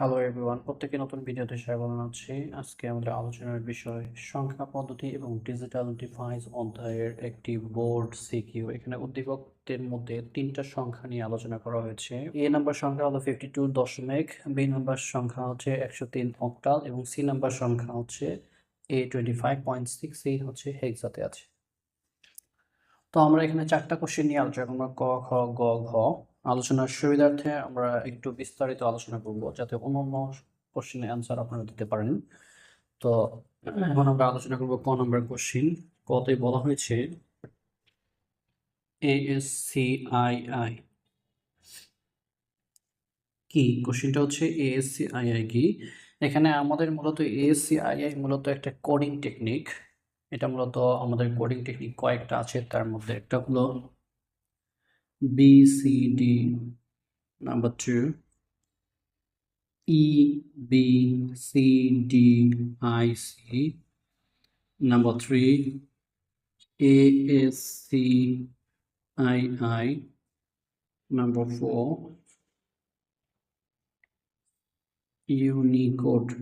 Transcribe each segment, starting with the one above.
Hello everyone, প্রত্যেকে নতুন ভিডিওতে স্বাগত জানাচ্ছি। আজকে আমাদের আলোচনার বিষয় সংখ্যা পদ্ধতি এবং ডিজিটাল ডিভাইস অধ্যায়ের একটি বোর্ড সিকিউ। এখানে উদ্দীপকদের মধ্যে তিনটা সংখ্যা নিয়ে আলোচনা করা হয়েছে। এ নাম্বার সংখ্যা হলো 52 দশমিক, বি নাম্বার সংখ্যা হচ্ছে 103 অক্টাল এবং সি নাম্বার সংখ্যা হচ্ছে A25.6। এই হচ্ছে হেক্সাতে আছে। তো আমরা এখানে চারটা কোশ্চেন নিয়ে আলোচনা করবো, ক, খ, গ, ঘ। আলোচনার সুবিধার্থে আমরা একটু বিস্তারিত আলোচনা করব যাতে অন্যান্য কোশ্চেনের অ্যান্সার আপনারা দিতে পারেন। তো এখন আমরা আলোচনা করব ক নম্বর কোশ্চেন। কতে বলা হয়েছে ASCII কি? কোশ্চেনটা হচ্ছে ASCII কি। এখানে আমাদের মূলত ASCII মূলত একটা কোডিং টেকনিক। এটা মূলত আমাদের কোডিং টেকনিক কয়েকটা আছে, তার মধ্যে একটা হলো BCD, number 2 EBCDIC, number 3 ASCII, number 4 Unicode।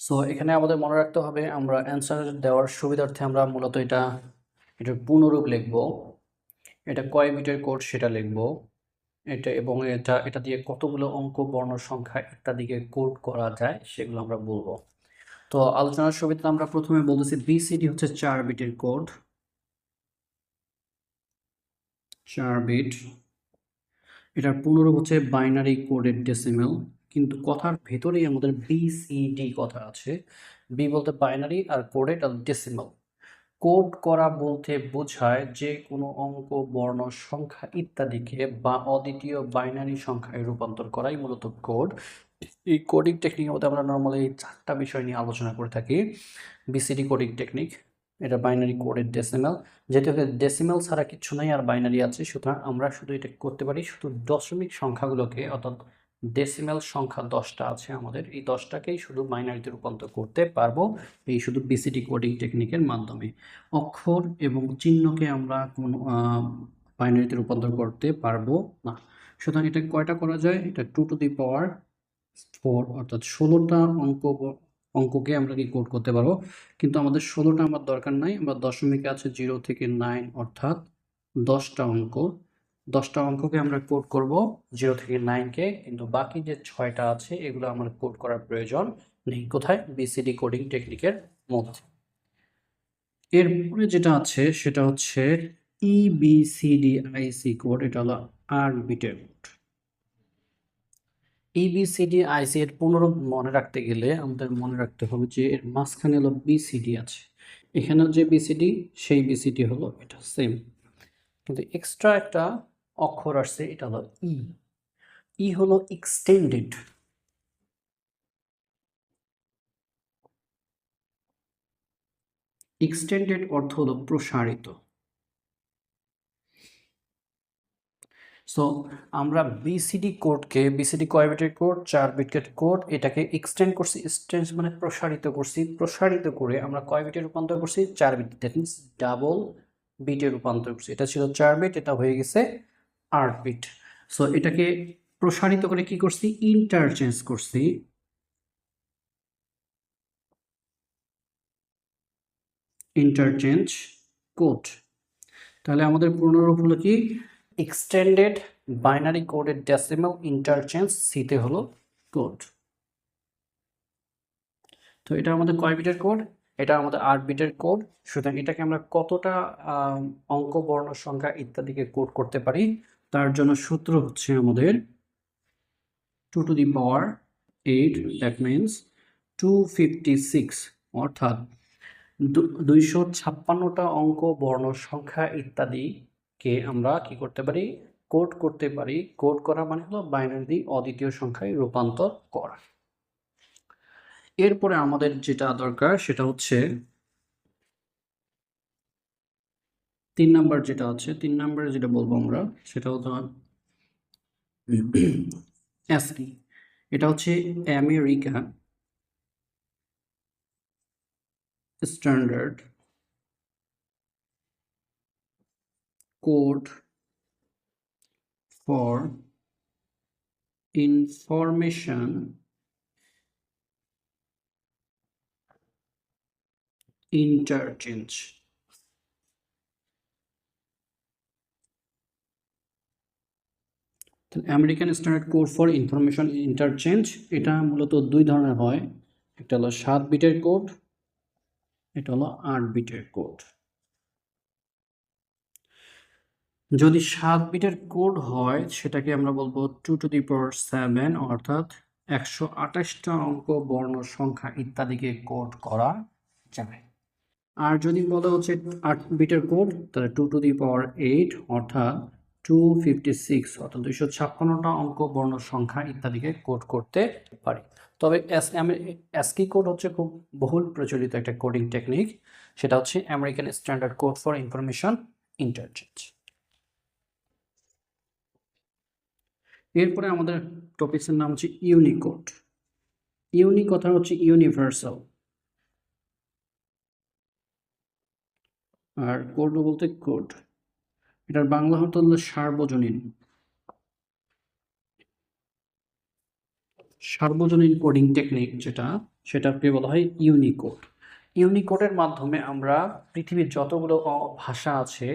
So এখানে আমাদের মনে রাখতে হবে, আমরা অ্যান্সার দেওয়ার সুবিধার্থে আমরা মূলত এটার পূর্ণরূপ লিখব, এটা কয় বিটের কোড সেটা লিখব, এটা এবং এটা দিয়ে কতগুলো অঙ্ক, বর্ণ, সংখ্যা ইত্যাদিকে কোড করা যায় সেগুলো আমরা বলবো। তো আলোচনার সুবিধা আমরা প্রথমে বলতেছি বিসিডি হচ্ছে 4 বিটের কোড, 4 বিট। এটার পুনরূপ হচ্ছে বাইনারি কোডেড ডেসিমেল। কিন্তু কথার ভেতরেই আমাদের বিসিডি কথা আছে। বি বলতে বাইনারি আর কোডেড আর ডেসিমেল। কোড করা বলতে বোঝায় যে কোনো অঙ্ক, বর্ণ, সংখ্যা ইত্যাদিকে বা অদ্বিতীয় বাইনারি সংখ্যায় রূপান্তর করাই মূলত কোড। এই কোডিং টেকনিকের মধ্যে আমরা নর্মালি এই চারটা বিষয় নিয়ে আলোচনা করে থাকি। বিসিডি কোডিং টেকনিক, এটা বাইনারি কোডের ডেসিমেল। যেহেতু ডেসিমেল ছাড়া কিছু নাই আর বাইনারি আছে, সুতরাং আমরা শুধু এটা করতে পারি শুধু দশমিক সংখ্যাগুলোকে, অর্থাৎ ডেসিমেল সংখ্যা 10টা আছে আমাদের, এই 10টাকেই শুধু বাইনারিতে রূপান্তর করতে পারবো এই শুধু বিসিডি কোডিং টেকনিকের মাধ্যমে। অক্ষর এবং চিহ্নকে আমরা কোনো বাইনারিতে রূপান্তর করতে পারবো না। সুতরাং এটা কয়টা করা যায়? এটা 2 to the power 4, অর্থাৎ 16টা অঙ্ককে আমরা কি কোড করতে পারবো। কিন্তু আমাদের 16টা আমার দরকার নাই, আমার দশমিকে আছে 0 থেকে 9, অর্থাৎ 10টা অঙ্ক। 10টা অঙ্ককে আমরা কোড করব 0 থেকে 9কে, কিন্তু বাকি যে 6টা আছে এগুলো আমার কোড করার প্রয়োজন নেই। কোথায়? বিসিডি কোডিং টেকনিকের মধ্যে। এরপরে যেটা আছে সেটা হচ্ছে EBCDIC কোড। এটা হলো 8 বিটের কোড। EBCDIC এর পুনরূপ মনে রাখতে গেলে আমাদের মনে রাখতে হবে যে এর মাঝখানে হলো বিসিডি আছে, এখানেও যে বিসিডি সেই বিসিডি হলো এটা সেম, কিন্তু এক্সট্রা একটা অক্ষর আসছে, এটা হলো ই। ই হলো এক্সটেন্ডেড। এক্সটেন্ডেড অর্থ হলো প্রসারিত। সো আমরা বিসিডি কোডকে, বিসিডি কয় বিটের কোড? 4 বিটের কোড, এটাকে এক্সটেন্ড করছি। এক্সটেন্ড মানে প্রসারিত করছি। প্রসারিত করে আমরা কয় বিটে রূপান্তর করছি? 4 বিট। দ্যাট মিনস ডাবল বিটে রূপান্তর করছি। এটা ছিল 4 বিট, এটা হয়ে গেছে 8 বিট। সো এটাকে প্রসারিত করে কি করছি? ইন্টারচেঞ্জ করছি। Interchange code. তাহলে আমাদের পূর্ণরূপ হলো কি? এক্সটেন্ডেড বাইনারি কোডের ডেসিমাল ইন্টারচেঞ্জ, সিতে হলো কোড। তো এটা আমাদের কয় বিটের কোড? এটা আমাদের 8 বিটের কোড। সুতরাং এটাকে আমরা কতটা অঙ্ক, বর্ণ, সংখ্যা ইত্যাদিকে কোড করতে পারি? তার জন্য সূত্র হচ্ছে আমাদের 2 to the power 8, that means 256, অর্থাৎ 256টা অঙ্ক, বর্ণ, সংখ্যা ইত্যাদিকে আমরা কি করতে পারি? কোড করতে পারি। কোড করা মানে হলো বাইনারি অদ্বিতীয় সংখ্যায় রূপান্তর করা। এরপরে আমাদের যেটা দরকার সেটা হচ্ছে 3 নাম্বার যেটা আছে, 3 নাম্বারে যেটা বলবো আমরা সেটা হলো ASCII। এটা হচ্ছে America standard code for information interchange. American standard code for information interchange, এটা মূলত দুই ধরনের হয়। একটা হলো 7 বিটের কোড, এটা হলো 8 বিটের কোড। যদি 7 বিটের কোড হয় সেটাকে আমরা বলবো 2^7, অর্থাৎ 128টা অঙ্ক, বর্ণ, সংখ্যা ইত্যাদিকে কোড করা যায়। আর যদি বলা হচ্ছে 8 বিটের কোড, তাহলে 2^8, অর্থাৎ 256, অর্থাৎ 256টা অঙ্ক, বর্ণ, সংখ্যা ইত্যাদিকে কোড করতে পারি। তবে ASCII কোড হচ্ছে খুব বহুল প্রচলিত একটা কোডিং টেকনিক, সেটা হচ্ছে American standard code for information interchange. এরপরে আমাদের টপিকের নাম হচ্ছে ইউনিকোড। ইউনিক কথা হচ্ছে ইউনিভার্সাল, আর কোড বলতে কোড, এটার বাংলা অর্থ হলো সার্বজনীন। সার্বজনীন কোডিং টেকনিক সেটাকে বলা হয় ইউনিকোড। ইউনিকোডের মাধ্যমে আমরা পৃথিবীর যতগুলো ভাষা আছে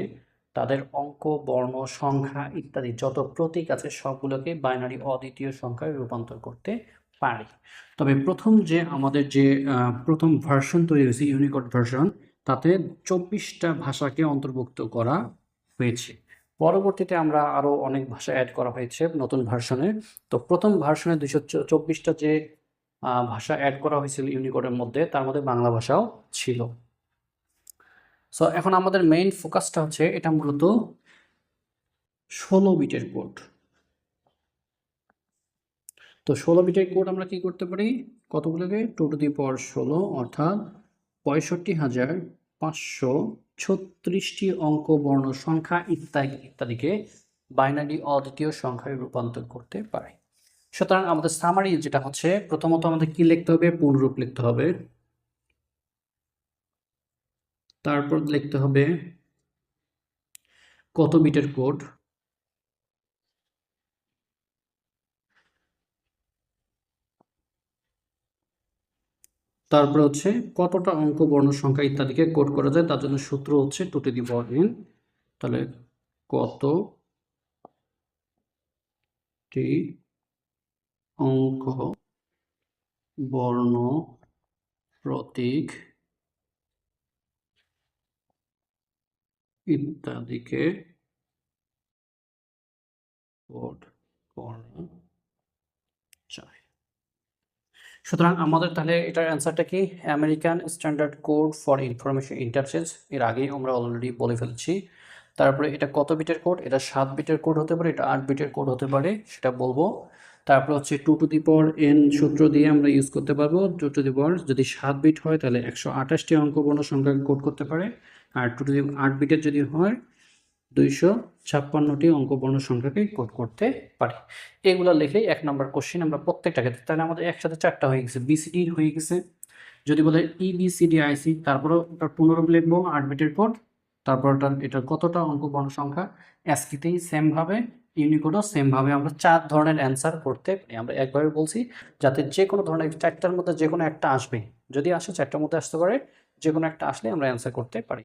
তাদের অঙ্ক, বর্ণ, সংখ্যা ইত্যাদি যত প্রতীক আছে সবগুলোকে বাইনারি অদ্বিতীয় সংখ্যায় রূপান্তর করতে পারি। তবে আমাদের যে প্রথম ভার্সন তৈরি হয়েছে, ইউনিকোড ভার্সন, তাতে 24টা ভাষাকে অন্তর্ভুক্ত করা হয়েছে। পরবর্তীতে আমরা আরও অনেক ভাষা অ্যাড করা হয়েছে নতুন ভার্সনে। তো প্রথম ভার্সনে 224টা যে ভাষা অ্যাড করা হয়েছিল ইউনিকোডের মধ্যে, তার মধ্যে বাংলা ভাষাও ছিল। সো এখন আমাদের মেইন ফোকাসটা হচ্ছে এটা মূলত 16 বিটের কোড। তো 16 বিটের কোড আমরা কি করতে পারি, কতগুলোকে 2^16, অর্থাৎ 65,536টি অঙ্ক, বর্ণ, সংখ্যা ইত্যাদিকে বাইনারি অদ্বিতীয় সংখ্যায় রূপান্তর করতে পারে। সুতরাং আমাদের সামারি যেটা হচ্ছে, প্রথমত আমাদের কি লিখতে হবে, পূর্ণরূপ লিখতে হবে, তারপর লিখতে হবে কত বিটের কোড, তারপর হচ্ছে কতটা অঙ্ক, বর্ণ, সংখ্যা ইত্যাদিকে কোড করা যায়, তার জন্য সূত্র হচ্ছে 2^n। তাহলে কতটি অঙ্ক, বর্ণ, প্রতীক ইত্যাদিকে কোড করা যায়। সুতরাং আমাদের তাহলে এটার অ্যান্সারটা কি, American standard code for information interchange, এর আগেই আমরা অলরেডি বলে ফেলছি। তারপরে এটা কত বিটের কোড, এটা 7 বিটের কোড হতে পারে, এটা 8 বিটের কোড হতে পারে, সেটা বলবো। তারপর হচ্ছে 2^n সূত্র দিয়ে আমরা ইউজ করতে পারবো। 2^, যদি 7 বিট হয় তাহলে 128টি অঙ্ক, বর্ণ, সংখ্যাকে কোড করতে পারে, আর 8 বিটের যদি হয় 256টি অঙ্ক, বর্ণ, সংখ্যাকে কোড করতে পারি। এগুলো লিখলেই 1 নম্বর কোশ্চেন আমরা প্রত্যেকটা ক্ষেত্রে, তাহলে আমাদের একসাথে 4টা হয়ে গেছে, বিসিডি হয়ে গেছে। যদি বলে EBCDIC, তারপরেও ওটার পুনরূপ লিখবো 8 বিটের কোড, তারপর এটার কতটা অঙ্ক, বর্ণ, সংখ্যা, ASCII-তেই সেমভাবে, ইউনিকোডও সেমভাবে আমরা 4 ধরনের অ্যান্সার করতে পারি। আমরা একভাবে বলছি যাতে যে কোনো ধরনের 4টার মধ্যে যে কোনো একটা আসবে, যদি আসে 4টার মধ্যে আসতে পারে, যে কোনো একটা আসলে আমরা অ্যান্সার করতে পারি।